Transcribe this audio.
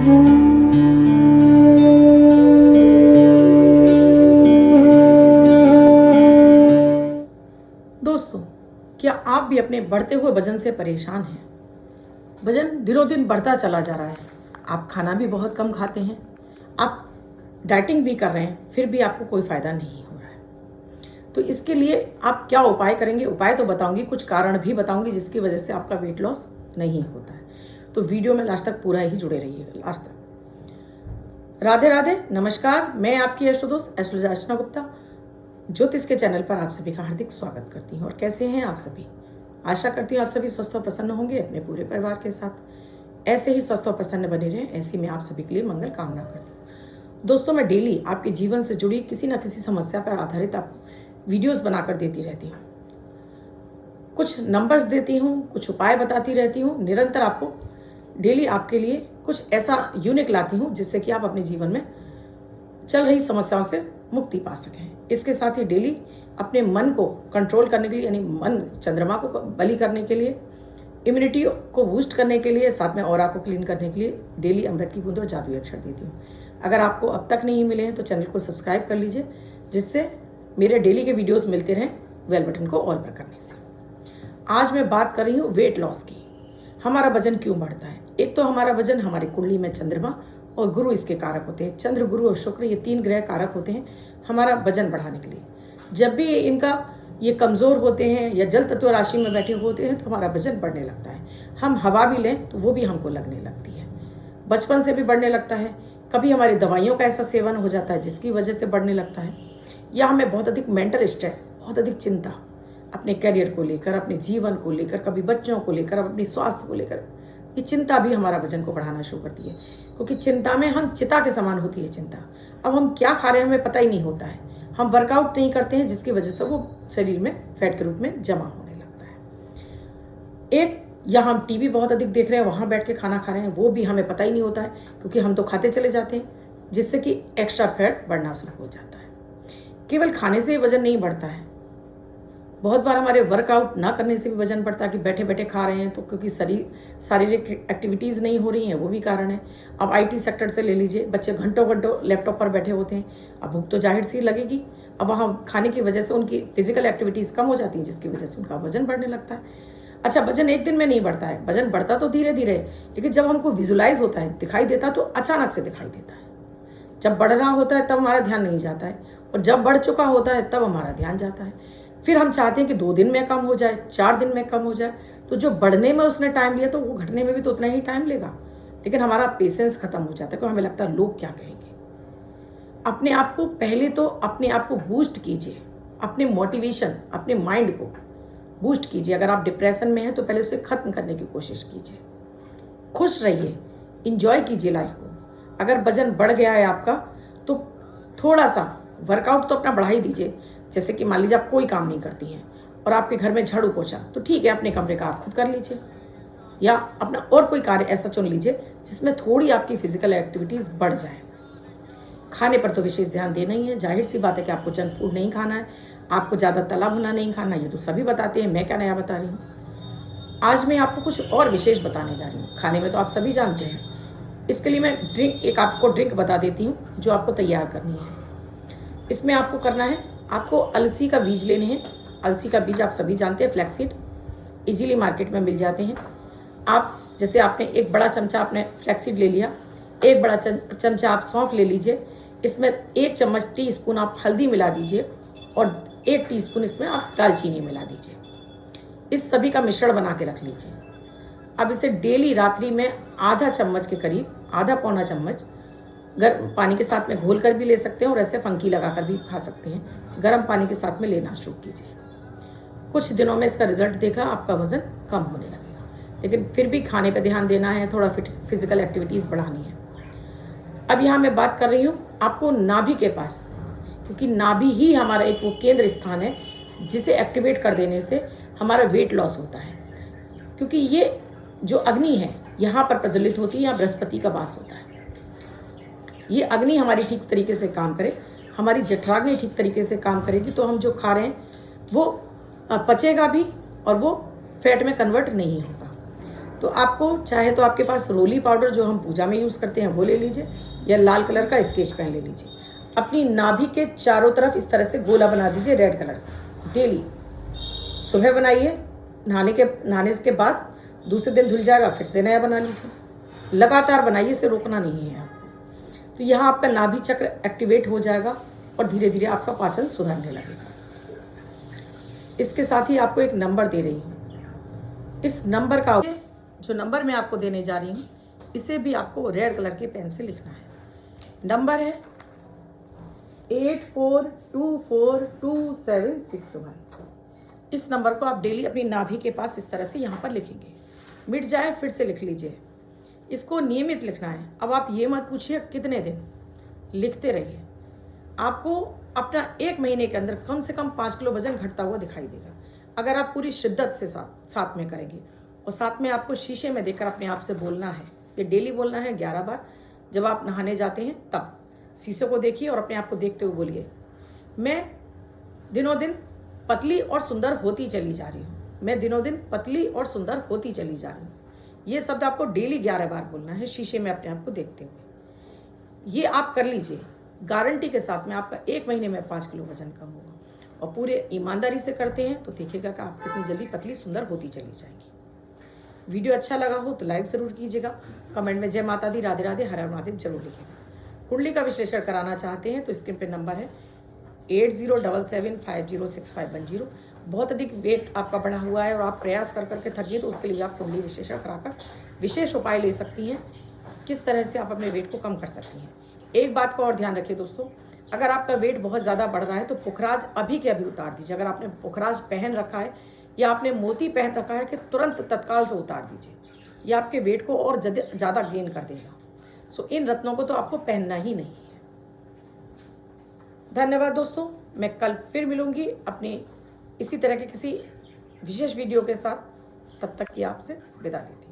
दोस्तों, क्या आप भी अपने बढ़ते हुए वजन से परेशान हैं? वजन दिनों दिन बढ़ता चला जा रहा है। आप खाना भी बहुत कम खाते हैं, आप डाइटिंग भी कर रहे हैं, फिर भी आपको कोई फ़ायदा नहीं हो रहा है। तो इसके लिए आप क्या उपाय करेंगे? उपाय तो बताऊंगी, कुछ कारण भी बताऊंगी जिसकी वजह से आपका वेट लॉस नहीं होता है। तो वीडियो में लास्ट तक पूरा ही जुड़े रहिएगा, लास्ट तक। राधे राधे, नमस्कार। मैं आपकी एस्ट्रोदोस्त एस्ट्रोलॉजर अर्चना गुप्ता ज्योतिष के चैनल पर आप सभी का हार्दिक स्वागत करती हूँ। और कैसे हैं आप सभी? आशा करती हूँ आप सभी स्वस्थ और प्रसन्न होंगे अपने पूरे परिवार के साथ। ऐसे ही स्वस्थ और प्रसन्न बने रहें, ऐसी मैं आप सभी के लिए मंगल कामना करती हूँ। दोस्तों, मैं डेली आपके जीवन से जुड़ी किसी न किसी समस्या पर आधारित आपको वीडियोस बनाकर देती रहती हूँ। कुछ नंबर्स देती हूँ, कुछ उपाय बताती रहती हूँ। निरंतर आपको डेली आपके लिए कुछ ऐसा यूनिक लाती हूँ जिससे कि आप अपने जीवन में चल रही समस्याओं से मुक्ति पा सकें। इसके साथ ही डेली अपने मन को कंट्रोल करने के लिए, यानी मन चंद्रमा को बलि करने के लिए, इम्यूनिटी को बूस्ट करने के लिए, साथ में ऑरा को क्लीन करने के लिए डेली अमृत की बूंद और जादुई अक्षर देती हूँ। अगर आपको अब तक नहीं मिले हैं तो चैनल को सब्सक्राइब कर लीजिए, जिससे मेरे डेली के वीडियोस मिलते रहें बेल बटन को ऑल पर करने से। आज मैं बात कर रही हूँ वेट लॉस की। हमारा वजन क्यों बढ़ता है? एक तो हमारा वजन हमारी कुंडली में चंद्रमा और गुरु इसके कारक होते हैं। चंद्र, गुरु और शुक्र ये 3 ग्रह कारक होते हैं हमारा वजन बढ़ाने के लिए। जब भी ये कमज़ोर होते हैं या जल तत्व राशि में बैठे होते हैं तो हमारा वजन बढ़ने लगता है। हम हवा भी लें तो वो भी हमको लगने लगती है। बचपन से भी बढ़ने लगता है। कभी हमारी दवाइयों का ऐसा सेवन हो जाता है जिसकी वजह से बढ़ने लगता है, या हमें बहुत अधिक मेंटल स्ट्रेस, बहुत अधिक चिंता अपने करियर को लेकर, अपने जीवन को लेकर, कभी बच्चों को लेकर, अपनी स्वास्थ्य को लेकर, ये चिंता भी हमारा वजन को बढ़ाना शुरू करती है। क्योंकि चिंता में हम चिता के समान होती है चिंता। अब हम क्या खा रहे हैं हमें पता ही नहीं होता है। हम वर्कआउट नहीं करते हैं जिसकी वजह से वो शरीर में फैट के रूप में जमा होने लगता है। एक, या हम टीवी बहुत अधिक देख रहे हैं, वहाँ बैठ के खाना खा रहे हैं, वो भी हमें पता ही नहीं होता है क्योंकि हम तो खाते चले जाते हैं, जिससे कि एक्स्ट्रा फैट बढ़ना शुरू हो जाता है। केवल खाने से वजन नहीं बढ़ता है, बहुत बार हमारे वर्कआउट ना करने से भी वजन बढ़ता है कि बैठे बैठे खा रहे हैं, तो क्योंकि शारीरिक एक्टिविटीज़ नहीं हो रही हैं, वो भी कारण है। अब आईटी सेक्टर से ले लीजिए, बच्चे घंटों घंटों लैपटॉप पर बैठे होते हैं। अब भूख तो जाहिर सी लगेगी। अब वहाँ खाने की वजह से उनकी फिजिकल एक्टिविटीज़ कम हो जाती हैं, जिसकी वजह से उनका वजन बढ़ने लगता है। अच्छा, वजन एक दिन में नहीं बढ़ता है, वजन बढ़ता तो धीरे धीरे, लेकिन जब हमको विजुलाइज होता है, दिखाई देता तो अचानक से दिखाई देता है। जब बढ़ रहा होता है तब हमारा ध्यान नहीं जाता है, और जब बढ़ चुका होता है तब हमारा ध्यान जाता है। फिर हम चाहते हैं कि 2 दिन में कम हो जाए, 4 दिन में कम हो जाए। तो जो बढ़ने में उसने टाइम लिया तो वो घटने में भी तो उतना ही टाइम लेगा, लेकिन हमारा पेशेंस खत्म हो जाता है, क्योंकि हमें लगता है लोग क्या कहेंगे। अपने आप को पहले तो अपने आप को बूस्ट कीजिए, अपने मोटिवेशन, अपने माइंड को बूस्ट कीजिए। अगर आप डिप्रेशन में हैं तो पहले उसे ख़त्म करने की कोशिश कीजिए। खुश रहिए, इंजॉय कीजिए लाइफ को। अगर वजन बढ़ गया है आपका तो थोड़ा सा वर्कआउट तो अपना बढ़ा ही दीजिए। जैसे कि मान लीजिए आप कोई काम नहीं करती हैं और आपके घर में झाड़ू पोछा, तो ठीक है, अपने कमरे का आप खुद कर लीजिए, या अपना और कोई कार्य ऐसा चुन लीजिए जिसमें थोड़ी आपकी फिजिकल एक्टिविटीज़ बढ़ जाए। खाने पर तो विशेष ध्यान देना ही है। जाहिर सी बात है कि आपको जंक फूड नहीं खाना है, आपको ज़्यादा तला भुना नहीं खाना, ये तो सभी बताते हैं, मैं क्या नया बता रही हूँ। आज मैं आपको कुछ और विशेष बताने जा रही हूँ। खाने में तो आप सभी जानते हैं। इसके लिए मैं एक आपको ड्रिंक बता देती हूँ जो आपको तैयार करनी है। इसमें आपको करना है, आपको अलसी का बीज लेने हैं। अलसी का बीज आप सभी जानते हैं, फ्लैक्सीड, इजीली मार्केट में मिल जाते हैं। आप जैसे आपने एक बड़ा चमचा आपने फ्लैक्सीड ले लिया, एक बड़ा चमचा आप सौंफ ले लीजिए। इसमें 1 चम्मच टीस्पून आप हल्दी मिला दीजिए और 1 टीस्पून इसमें आप दालचीनी मिला दीजिए। इस सभी का मिश्रण बना के रख लीजिए। अब इसे डेली रात्रि में आधा चम्मच के करीब, आधा पौना चम्मच गर्म पानी के साथ में घोल कर भी ले सकते हैं और ऐसे फंकी लगाकर भी खा सकते हैं। गर्म पानी के साथ में लेना शुरू कीजिए। कुछ दिनों में इसका रिजल्ट देखा, आपका वजन कम होने लगेगा। लेकिन फिर भी खाने पे ध्यान देना है, थोड़ा फिजिकल एक्टिविटीज़ बढ़ानी है। अब यहाँ मैं बात कर रही हूँ आपको नाभि के पास, क्योंकि नाभि ही हमारा एक वो केंद्र स्थान है जिसे एक्टिवेट कर देने से हमारा वेट लॉस होता है। क्योंकि ये जो अग्नि है यहाँ पर प्रज्वलित होती है, यहाँ बृहस्पति का वास होता है। ये अग्नि हमारी ठीक तरीके से काम करे, हमारी जठराग्नि ठीक तरीके से काम करेगी तो हम जो खा रहे हैं वो पचेगा भी और वो फैट में कन्वर्ट नहीं होगा। तो आपको चाहे तो आपके पास रोली पाउडर जो हम पूजा में यूज़ करते हैं वो ले लीजिए, या लाल कलर का स्केच पेन ले लीजिए। अपनी नाभि के चारों तरफ इस तरह से गोला बना दीजिए रेड कलर से। डेली सुबह बनाइए, नहाने के बाद, दूसरे दिन धुल जाएगा, फिर से नया बना लीजिए। लगातार बनाइए, इसे रोकना नहीं है आपको। तो यहाँ आपका नाभि चक्र एक्टिवेट हो जाएगा और धीरे धीरे आपका पाचन सुधरने लगेगा। इसके साथ ही आपको एक नंबर दे रही हूँ। इस नंबर का जो नंबर मैं आपको देने जा रही हूँ, इसे भी आपको रेड कलर के पेन से लिखना है। नंबर है 84242761। इस नंबर को आप डेली अपनी नाभि के पास इस तरह से यहाँ पर लिखेंगे। मिट जाए फिर से लिख लीजिए। इसको नियमित लिखना है। अब आप ये मत पूछिए कितने दिन, लिखते रहिए। आपको अपना 1 महीने के अंदर कम से कम 5 किलो वजन घटता हुआ दिखाई देगा, अगर आप पूरी शिद्दत से साथ में करेंगे। और साथ में आपको शीशे में देखकर अपने आप से बोलना है, ये डेली बोलना है 11 बार। जब आप नहाने जाते हैं तब शीशे को देखिए और अपने आप को देखते हुए बोलिए, मैं दिनों दिन पतली और सुंदर होती चली जा रही हूँ, मैं दिनों दिन पतली और सुंदर होती चली जा रही हूँ। ये शब्द आपको डेली 11 बार बोलना है, शीशे में अपने आप को देखते हुए। ये आप कर लीजिए, गारंटी के साथ में आपका 1 महीने में 5 किलो वजन कम होगा। और पूरे ईमानदारी से करते हैं तो देखिएगा कि आप कितनी जल्दी पतली सुंदर होती चली जाएगी। वीडियो अच्छा लगा हो तो लाइक ज़रूर कीजिएगा। कमेंट में जय माता दी, राधे राधे, हर हर महादेव जरूर लिखिएगा। कुंडली का विश्लेषण कराना चाहते हैं तो स्क्रीन पे नंबर है 8077506510। बहुत अधिक वेट आपका बढ़ा हुआ है और आप प्रयास कर करके थक गए, तो उसके लिए आप कुंडली विश्लेषण कराकर विशेष उपाय ले सकती हैं, किस तरह से आप अपने वेट को कम कर सकती हैं। एक बात का और ध्यान रखिए दोस्तों, अगर आपका वेट बहुत ज़्यादा बढ़ रहा है तो पुखराज अभी के अभी उतार दीजिए। अगर आपने पुखराज पहन रखा है या आपने मोती पहन रखा है कि तुरंत तत्काल से उतार दीजिए, यह आपके वेट को और ज़्यादा गेन कर देगा। सो इन रत्नों को तो आपको पहनना ही नहीं है। धन्यवाद दोस्तों, मैं कल फिर मिलूंगी अपने इसी तरह के किसी विशेष वीडियो के साथ। तब तक की आपसे विदा लेती हूँ।